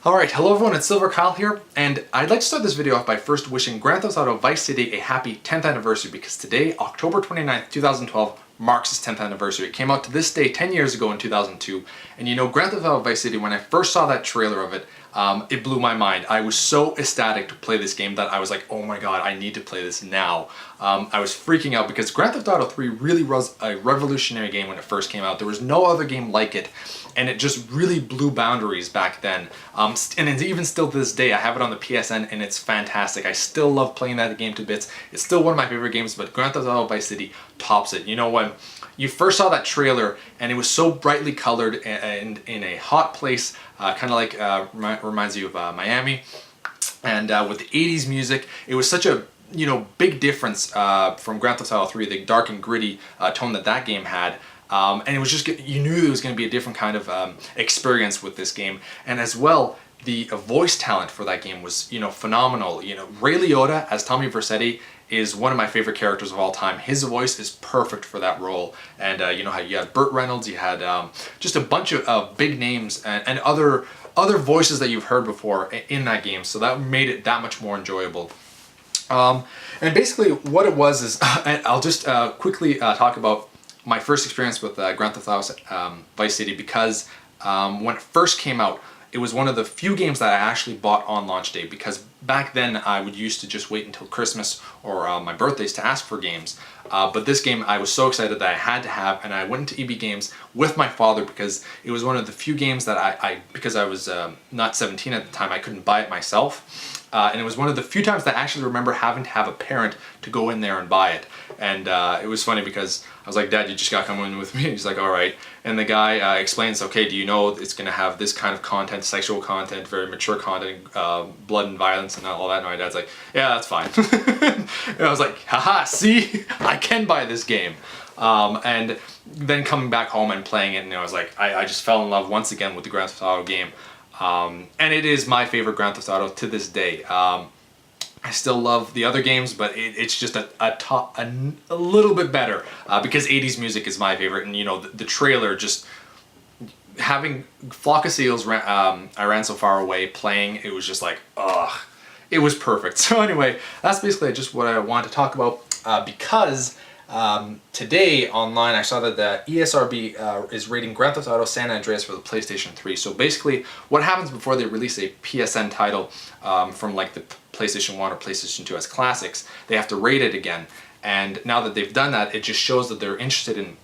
Alright, hello everyone, it's Silver Kyle here, and I'd like to start this video off by first wishing Grand Theft Auto Vice City a happy 10th anniversary because today, October 29th, 2012, marks its 10th anniversary. It came out to this day 10 years ago in 2002, and you know, Grand Theft Auto Vice City, when I first saw that trailer of it, it blew my mind. I was so ecstatic to play this game that I was like, oh my god, I need to play this now. I was freaking out because Grand Theft Auto 3 really was a revolutionary game when it first came out. There was no other game like it, and it just really blew boundaries back then. And it's even still to this day, I have it on the PSN and it's fantastic. I still love playing that game to bits. It's still one of my favorite games, but Grand Theft Auto Vice City tops it. You know, when you first saw that trailer and it was so brightly colored and in a hot place, kind of like reminds you of Miami, and with the 80s music, it was such a big difference from Grand Theft Auto 3, the dark and gritty tone that game had. And it was just, you knew there was going to be a different kind of experience with this game. And as well, the voice talent for that game was, phenomenal. Ray Liotta as Tommy Vercetti is one of my favorite characters of all time. His voice is perfect for that role. And how you had Burt Reynolds, you had just a bunch of big names and other voices that you've heard before in that game. So that made it that much more enjoyable. And basically what it was is, and I'll just quickly talk about my first experience with Grand Theft Auto Vice City, because when it first came out, it was one of the few games that I actually bought on launch day, because back then I would used to just wait until Christmas or my birthdays to ask for games. But this game I was so excited that I had to have, and I went into EB Games with my father because it was one of the few games that because I was not 17 at the time, I couldn't buy it myself. And it was one of the few times that I actually remember having to have a parent to go in there and buy it. And it was funny because I was like, Dad, you just gotta come in with me. He's like, all right. And the guy explains, okay, do you know it's gonna have this kind of content, sexual content, very mature content, blood and violence and all that? And my dad's like, yeah, that's fine. And I was like, haha, see, I can buy this game. And then coming back home and playing it, and I was like, I just fell in love once again with the Grand Theft Auto game. And it is my favorite Grand Theft Auto to this day. I still love the other games, but it's just a little bit better because 80s music is my favorite, and the trailer, just having Flock of Seals, I Ran So Far Away playing, it was just like, ugh, it was perfect. So anyway, that's basically just what I wanted to talk about because today online I saw that the ESRB is rating Grand Theft Auto San Andreas for the PlayStation 3. So basically what happens before they release a PSN title from like the PlayStation 1 or PlayStation 2 as classics, they have to rate it again. And now that they've done that, it just shows that they're interested in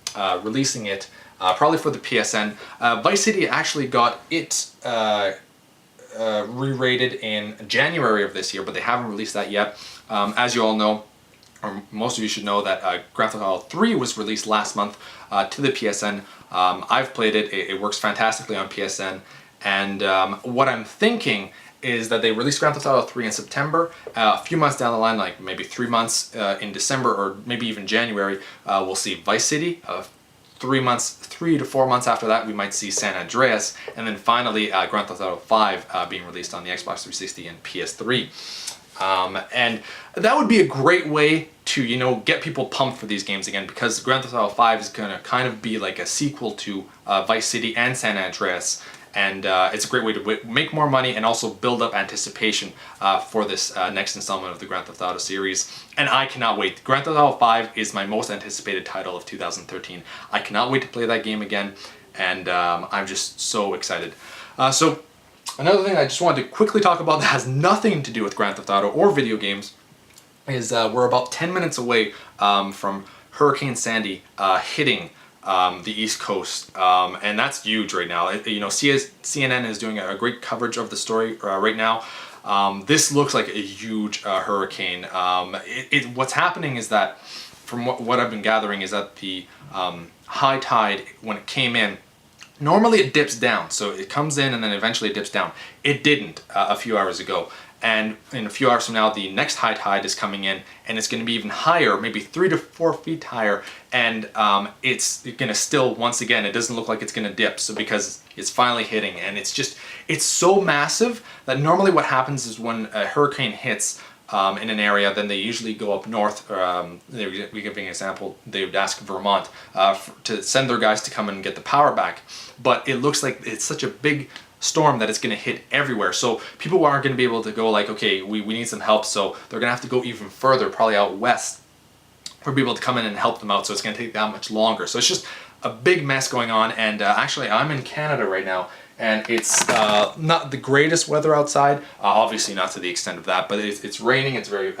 releasing it probably for the PSN. Vice City actually got it re-rated in January of this year, but they haven't released that yet. As you all know, or most of you should know, that Grand Theft Auto 3 was released last month to the PSN. I've played it. It works fantastically on PSN. And what I'm thinking is that they release Grand Theft Auto 3 in September. A few months down the line, like maybe 3 months in December or maybe even January, we'll see Vice City. 3 to 4 months after that, we might see San Andreas. And then finally, Grand Theft Auto 5 being released on the Xbox 360 and PS3. And that would be a great way to, get people pumped for these games again, because Grand Theft Auto 5 is going to kind of be like a sequel to Vice City and San Andreas. And it's a great way to make more money and also build up anticipation for this next installment of the Grand Theft Auto series. And I cannot wait. Grand Theft Auto 5 is my most anticipated title of 2013. I cannot wait to play that game again, and I'm just so excited. So another thing I just wanted to quickly talk about that has nothing to do with Grand Theft Auto or video games is we're about 10 minutes away from Hurricane Sandy hitting the East Coast, and that's huge right now. CNN is doing a great coverage of the story right now. This looks like a huge hurricane. What's happening is that, from what I've been gathering, is that the high tide, when it came in, normally it dips down, so it comes in and then eventually it dips down. It didn't a few hours ago. And in a few hours from now, the next high tide is coming in, and it's going to be even higher, maybe 3 to 4 feet higher. And it's going to still, once again, it doesn't look like it's going to dip. So because it's finally hitting, and it's so massive that normally what happens is when a hurricane hits in an area, then they usually go up north. We give an example, they would ask Vermont to send their guys to come and get the power back. But it looks like it's such a big storm that it's going to hit everywhere. So people aren't going to be able to go like, okay, we need some help. So they're going to have to go even further, probably out west, for people to come in and help them out. So it's going to take that much longer. So it's just a big mess going on. And actually, I'm in Canada right now, and it's not the greatest weather outside. Obviously not to the extent of that, but it's raining. It's very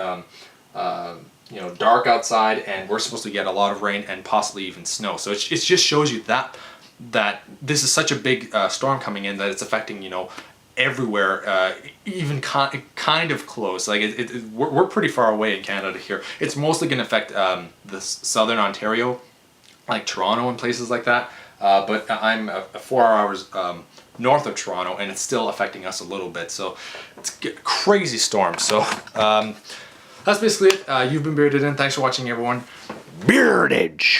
dark outside, and we're supposed to get a lot of rain and possibly even snow. So it just shows you that this is such a big storm coming in that it's affecting everywhere, even kind of close. Like we're pretty far away in Canada here. It's mostly going to affect the southern Ontario, like Toronto and places like that. But I'm 4 hours north of Toronto, and it's still affecting us a little bit. So it's a crazy storm. So that's basically it. You've been Bearded In. Thanks for watching, everyone. Beardage.